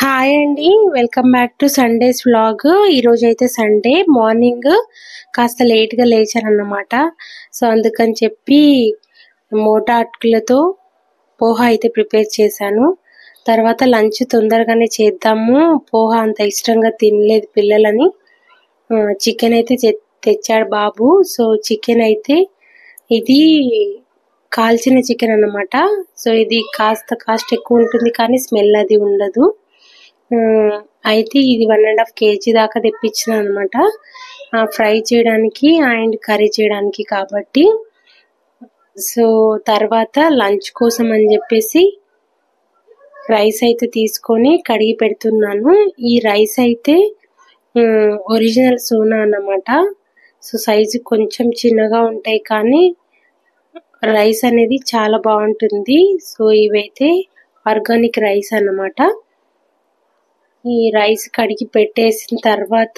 Hi అండి, welcome back to Sundays vlog. ఈరోజు అయితే సండే మార్నింగ్ కాస్త లేట్గా లేచారన్నమాట. సో అందుకని చెప్పి మోటా అటుకులతో పోహా అయితే ప్రిపేర్ చేశాను. తర్వాత లంచ్ తొందరగానే చేద్దాము, పోహా అంత ఇష్టంగా తినలేదు పిల్లలని. చికెన్ అయితే తెచ్చాడు బాబు. సో చికెన్ అయితే ఇది కాల్చిన చికెన్ అన్నమాట. సో ఇది కాస్ట్ ఎక్కువ ఉంటుంది కానీ స్మెల్ అది ఉండదు. అయితే ఇది 1.5 kg దాకా తెప్పించిన అనమాట, ఫ్రై చేయడానికి అండ్ కర్రీ చేయడానికి కాబట్టి. సో తర్వాత లంచ్ కోసం అని చెప్పేసి రైస్ అయితే తీసుకొని కడిగి పెడుతున్నాను. ఈ రైస్ అయితే ఒరిజినల్ సోనా అన్నమాట. సో సైజు కొంచెం చిన్నగా ఉంటాయి కానీ రైస్ అనేది చాలా బాగుంటుంది. సో ఇవైతే ఆర్గానిక్ రైస్ అన్నమాట. ఈ రైస్ కడిగి పెట్టేసిన తర్వాత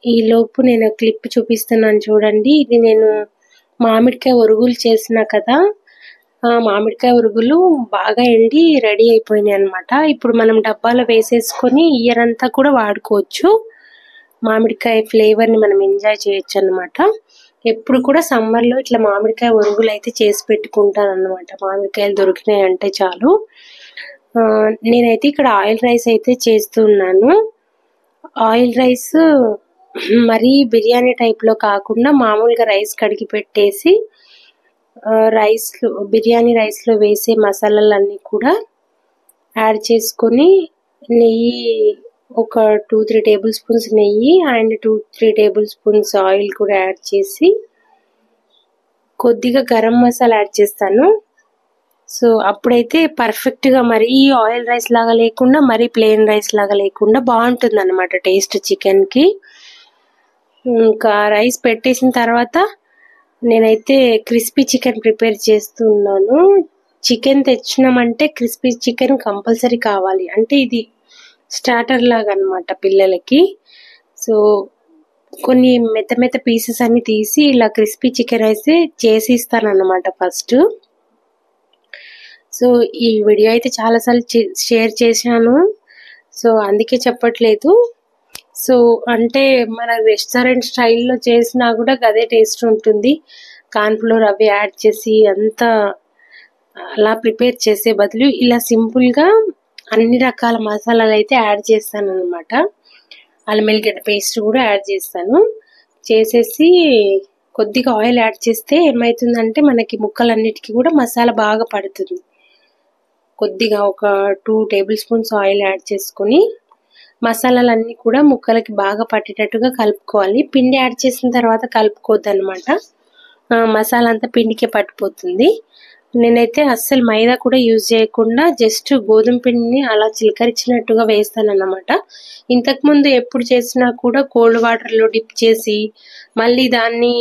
ఈ లోపు నేను క్లిప్ చూపిస్తున్నాను చూడండి. ఇది నేను మామిడికాయ ఒరుగులు చేసిన కదా, మామిడికాయ ఒరుగులు బాగా ఎండి రెడీ అయిపోయినాయి అనమాట. ఇప్పుడు మనం డబ్బాలో వేసేసుకొని ఇయర్ అంతా కూడా వాడుకోవచ్చు. మామిడికాయ ఫ్లేవర్ని మనం ఎంజాయ్ చేయొచ్చు అనమాట. ఎప్పుడు కూడా సమ్మర్లో ఇట్లా మామిడికాయ ఒరుగులు అయితే చేసి పెట్టుకుంటాను అనమాట. మామిడికాయలు దొరికినాయి అంటే చాలు. నేనైతే ఇక్కడ ఆయిల్ రైస్ అయితే చేస్తున్నాను. ఆయిల్ రైస్ మరీ బిర్యానీ టైప్లో కాకుండా మామూలుగా రైస్ కడిగి పెట్టేసి బిర్యానీ రైస్లో వేసే మసాలాలన్నీ కూడా యాడ్ చేసుకొని నెయ్యి ఒక 2-3 టేబుల్ స్పూన్స్ నెయ్యి అండ్ 2-3 టేబుల్ స్పూన్స్ ఆయిల్ కూడా యాడ్ చేసి కొద్దిగా గరం మసాలా యాడ్ చేస్తాను. సో అప్పుడైతే పర్ఫెక్ట్గా మరీ ఆయిల్ రైస్ లాగా లేకుండా మరీ ప్లెయిన్ రైస్ లాగా లేకుండా బాగుంటుంది అన్నమాట టేస్ట్ చికెన్కి. ఇంకా రైస్ పెట్టేసిన తర్వాత నేనైతే క్రిస్పీ చికెన్ ప్రిపేర్ చేస్తున్నాను. చికెన్ తెచ్చినామంటే క్రిస్పీ చికెన్ కంపల్సరీ కావాలి, అంటే ఇది స్టార్టర్ లాగా అన్నమాట పిల్లలకి. సో కొన్ని మెత్త పీసెస్ అన్ని తీసి ఇలా క్రిస్పీ చికెన్ అయితే చేసి ఇస్తాను అన్నమాట ఫస్ట్. సో ఈ వీడియో అయితే చాలాసార్లు షేర్ చేశాను, సో అందుకే చెప్పట్లేదు. సో అంటే మన రెస్టారెంట్ స్టైల్లో చేసినా కూడా అదే టేస్ట్ ఉంటుంది. కార్న్ఫ్లోర్ అవి యాడ్ చేసి అంతా అలా ప్రిపేర్ చేసే బదులు ఇలా సింపుల్గా అన్ని రకాల మసాలాలు అయితే యాడ్ చేస్తాను అనమాట. అల్లం వెల్లిగడ్డ పేస్ట్ కూడా యాడ్ చేస్తాను. చేసేసి కొద్దిగా ఆయిల్ యాడ్ చేస్తే ఏమవుతుందంటే మనకి ముక్కలన్నిటికీ కూడా మసాలా బాగా పడుతుంది. కొద్దిగా ఒక 2 టేబుల్ స్పూన్స్ ఆయిల్ యాడ్ చేసుకొని మసాలాలన్నీ కూడా ముక్కలకి బాగా పట్టేటట్టుగా కలుపుకోవాలి. పిండి యాడ్ చేసిన తర్వాత కలుపుకోవద్దు అనమాట, మసాలా అంతా పిండికే పట్టిపోతుంది. నేనైతే అస్సలు మైదా కూడా యూజ్ చేయకుండా జస్ట్ గోధుమ పిండిని అలా చిలకరించినట్టుగా వేస్తాను అన్నమాట. ఇంతకుముందు ఎప్పుడు చేసినా కూడా కోల్డ్ వాటర్లో డిప్ చేసి మళ్ళీ దాన్ని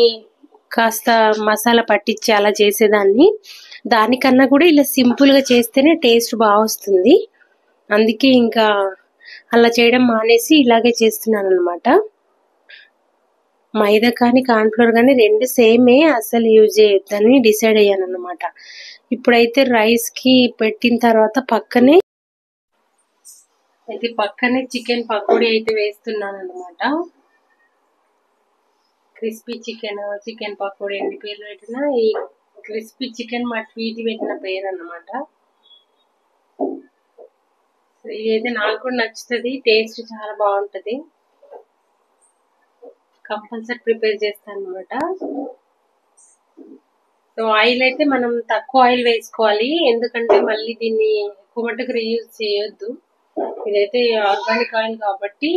కాస్త మసాలా పట్టించి అలా చేసేదాన్ని. దానికన్నా కూడా ఇలా సింపుల్గా చేస్తేనే టేస్ట్ బాగా వస్తుంది. అందుకే ఇంకా అలా చేయడం మానేసి ఇలాగే చేస్తున్నాను అనమాట. మైదా కానీ కార్న్ఫ్లోర్ కానీ రెండు సేమే, అసలు యూజ్ చేయొద్దని డిసైడ్ అయ్యాను అనమాట. ఇప్పుడైతే రైస్కి పెట్టిన తర్వాత పక్కనే చికెన్ పకోడీ అయితే వేస్తున్నాను అనమాట. క్రిస్పీ చికెన్ పకోడీ ఎన్ని పేర్లు పెట్టినా ఈ క్రిస్పీ చికెన్ మా ట్వీట్ పెట్టిన పేరు అన్నమాట. ఇదైతే నాకు కూడా నచ్చుతుంది, టేస్ట్ చాలా బాగుంటుంది. కంపల్సరీ ప్రిపేర్ చేస్తాను అనమాట. సో ఆయిల్ అయితే మనం తక్కువ ఆయిల్ వేసుకోవాలి, ఎందుకంటే మళ్ళీ దీన్ని ఎక్కువ మట్టుకు రీయూజ్ చేయొద్దు. ఇదైతే ఆర్గానిక్ ఆయిల్ కాబట్టి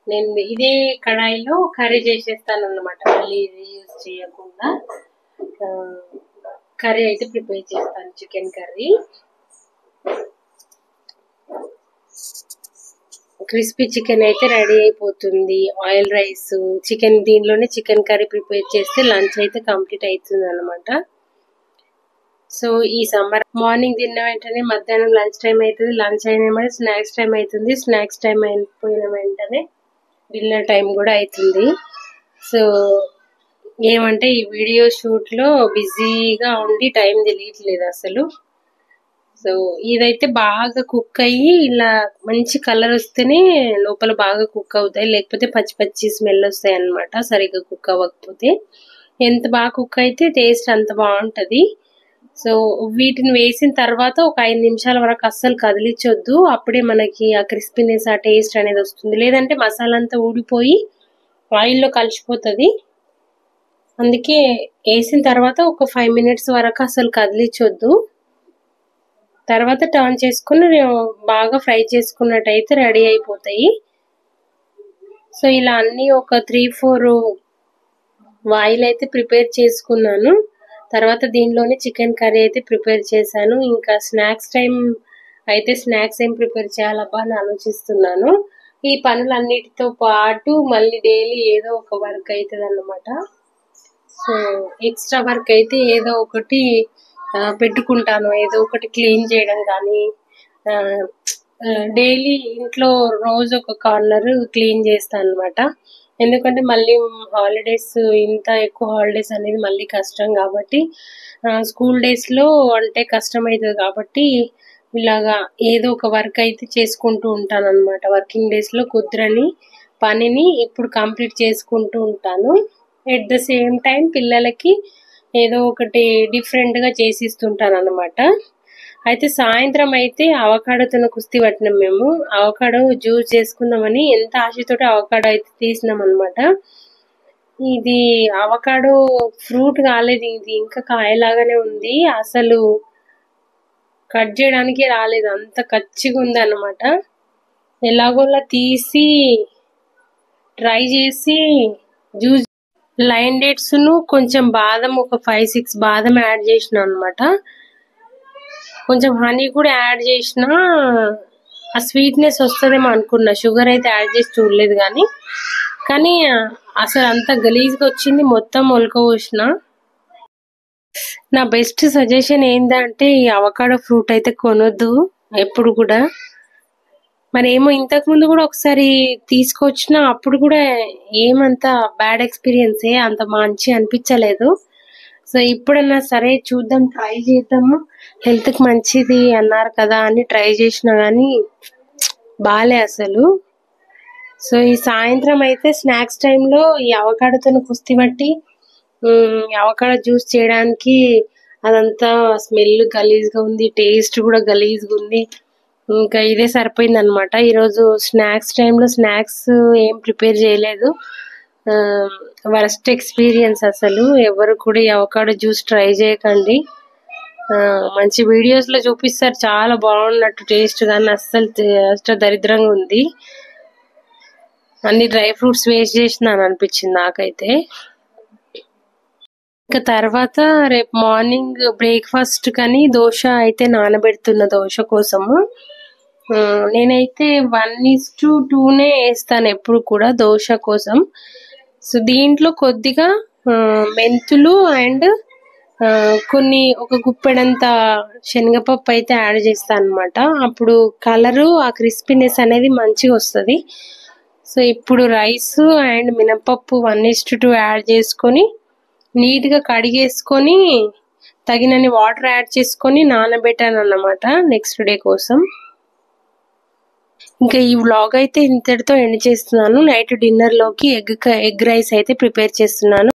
నేను ఇదే కడాయిలో కర్రీ చేసేస్తాను అన్నమాట. మళ్ళీ రీయూజ్ చేయకుండా కర్రీ అయితే ప్రిపేర్ చేస్తాను, చికెన్ కర్రీ. క్రిస్పీ చికెన్ అయితే రెడీ అయిపోతుంది. ఆయిల్ రైస్ చికెన్, దీనిలోనే చికెన్ కర్రీ ప్రిపేర్ చేస్తే లంచ్ అయితే కంప్లీట్ అవుతుంది అనమాట. సో ఈ సమ్మర్ మార్నింగ్ తిన్న వెంటనే మధ్యాహ్నం లంచ్ టైం అవుతుంది, లంచ్ అయిన వెంటనే స్నాక్స్ టైం అవుతుంది, స్నాక్స్ టైం అయిపోయిన వెంటనే డిన్నర్ టైం కూడా అవుతుంది. సో ఏమంటే ఈ వీడియో షూట్లో బిజీగా ఉండి టైం తెలియట్లేదు అసలు. సో ఇదైతే బాగా కుక్ అయ్యి ఇలా మంచి కలర్ వస్తేనే లోపల బాగా కుక్ అవుతాయి, లేకపోతే పచ్చి పచ్చి స్మెల్ వస్తాయి అన్నమాట సరిగ్గా కుక్ అవ్వకపోతే. ఎంత బాగా కుక్ అయితే టేస్ట్ అంత బాగుంటది. సో వీటిని వేసిన తర్వాత ఒక 5 నిమిషాల వరకు అస్సలు కదిలించొద్దు, అప్పుడే మనకి ఆ క్రిస్పీనెస్ ఆ టేస్ట్ అనేది వస్తుంది. లేదంటే మసాలా అంతా ఊడిపోయి ఆయిల్లో కలిసిపోతుంది. అందుకే వేసిన తర్వాత ఒక 5 మినిట్స్ వరకు అసలు కదిలించొద్దు. తర్వాత టర్న్ చేసుకుని బాగా ఫ్రై చేసుకున్నట్టయితే రెడీ అయిపోతాయి. సో ఇలా అన్ని ఒక 3-4 ఆయిల్ అయితే ప్రిపేర్ చేసుకున్నాను. తర్వాత దీనిలోనే చికెన్ కర్రీ అయితే ప్రిపేర్ చేశాను. ఇంకా స్నాక్స్ టైం అయితే స్నాక్స్ ఏం ప్రిపేర్ చేయాలబ్బా అని ఆలోచిస్తున్నాను. ఈ పనులన్నిటితో పాటు మళ్ళీ డైలీ ఏదో ఒక వర్క్ అవుతుంది అన్నమాట. సో ఎక్స్ట్రా వర్క్ అయితే ఏదో ఒకటి పెట్టుకుంటాను, ఏదో ఒకటి క్లీన్ చేయడం కానీ, డైలీ ఇంట్లో రోజు ఒక కార్నర్ క్లీన్ చేస్తాను అనమాట. ఎందుకంటే మళ్ళీ హాలిడేస్, ఇంత ఎక్కువ హాలిడేస్ అనేది మళ్ళీ కష్టం కాబట్టి, స్కూల్ డేస్లో అంటే కష్టం అవుతుంది కాబట్టి ఇలాగా ఏదో ఒక వర్క్ అయితే చేసుకుంటూ ఉంటాను అనమాట. వర్కింగ్ డేస్లో కుదరని పనిని ఇప్పుడు కంప్లీట్ చేసుకుంటూ ఉంటాను. ఎట్ ద సేమ్ టైం పిల్లలకి ఏదో ఒకటి డిఫరెంట్గా చేసిస్తుంటాను అనమాట. అయితే సాయంత్రం అయితే అవకాడోతో కుస్తీ పట్టినాం మేము. అవకాడో జ్యూస్ చేసుకుందామని ఎంత ఆశతోటి అవకాడో అయితే తీసినాం అనమాట. ఇది అవకాడో ఫ్రూట్ కాలేదు, ఇది ఇంకా కాయలాగానే ఉంది. అసలు కట్ చేయడానికి రాలేదు, అంత కచ్చిగా ఉంది అన్నమాట. ఎలాగోలా తీసి ట్రై చేసి జ్యూస్, లైన్ డేట్స్ ను కొంచెం బాదం, ఒక 5-6 బాదం యాడ్ చేసిన అనమాట. కొంచెం హనీ కూడా యాడ్ చేసిన, ఆ స్వీట్నెస్ వస్తుందేమో అనుకున్నా. షుగర్ అయితే యాడ్ చేసి చూడలేదు కానీ అసలు అంత గలీజ్గా వచ్చింది. మొత్తం మొలకపోసిన. నా బెస్ట్ సజెషన్ ఏంటంటే ఈ అవకాడో ఫ్రూట్ అయితే కొనొద్దు ఎప్పుడు కూడా. మరేమో ఇంతకు ముందు కూడా ఒకసారి తీసుకొచ్చిన, అప్పుడు కూడా ఏమంతా బ్యాడ్ ఎక్స్పీరియన్సే, అంత మంచి అనిపించలేదు. సో ఇప్పుడన్నా సరే చూద్దాం, ట్రై చేద్దాము, హెల్త్కి మంచిది అన్నారు కదా అని ట్రై చేసినా కానీ బాలే అసలు. సో ఈ సాయంత్రం అయితే స్నాక్స్ టైంలో ఈ అవకాడోతో కుస్తీ పట్టి అవకాడో జ్యూస్ చేయడానికి అదంతా స్మెల్ గలీజ్గా ఉంది, టేస్ట్ కూడా గలీజ్గా ఉంది. ఇంకా ఇదే సరిపోయింది అనమాట. ఈరోజు స్నాక్స్ టైంలో స్నాక్స్ ఏం ప్రిపేర్ చేయలేదు. వరస్ట్ ఎక్స్పీరియన్స్ అసలు. ఎవరు కూడా ఈ అవకాడో జ్యూస్ ట్రై చేయకండి. మంచి వీడియోస్లో చూపిస్తారు చాలా బాగున్నట్టు టేస్ట్, కానీ అస్సలు దరిద్రంగా ఉంది. అన్ని డ్రై ఫ్రూట్స్ వేస్ట్ చేసినాను అనిపించింది నాకైతే. ఇంకా తర్వాత రేపు మార్నింగ్ బ్రేక్ఫాస్ట్ కానీ దోశ అయితే నానబెడుతున్న. దోశ కోసము నేనైతే 1:2 వేస్తాను ఎప్పుడు కూడా దోశ కోసం. సో దీంట్లో కొద్దిగా మెంతులు అండ్ ఒక గుప్పెడంత శనగపప్పు అయితే యాడ్ చేస్తాను అనమాట. అప్పుడు కలరు, ఆ క్రిస్పీనెస్ అనేది మంచిగా వస్తుంది. సో ఇప్పుడు రైస్ అండ్ మినపప్పు 1:2 యాడ్ చేసుకొని నీట్గా కడిగేసుకొని తగినన్ని వాటర్ యాడ్ చేసుకొని నానబెట్టాను అన్నమాట నెక్స్ట్ డే కోసం. ఇంకా ఈ వ్లాగ్ అయితే ఇంతటితో ఎండ్ చేస్తున్నాను. నైట్ డిన్నర్ లోకి ఎగ్ రైస్ అయితే ప్రిపేర్ చేస్తున్నాను.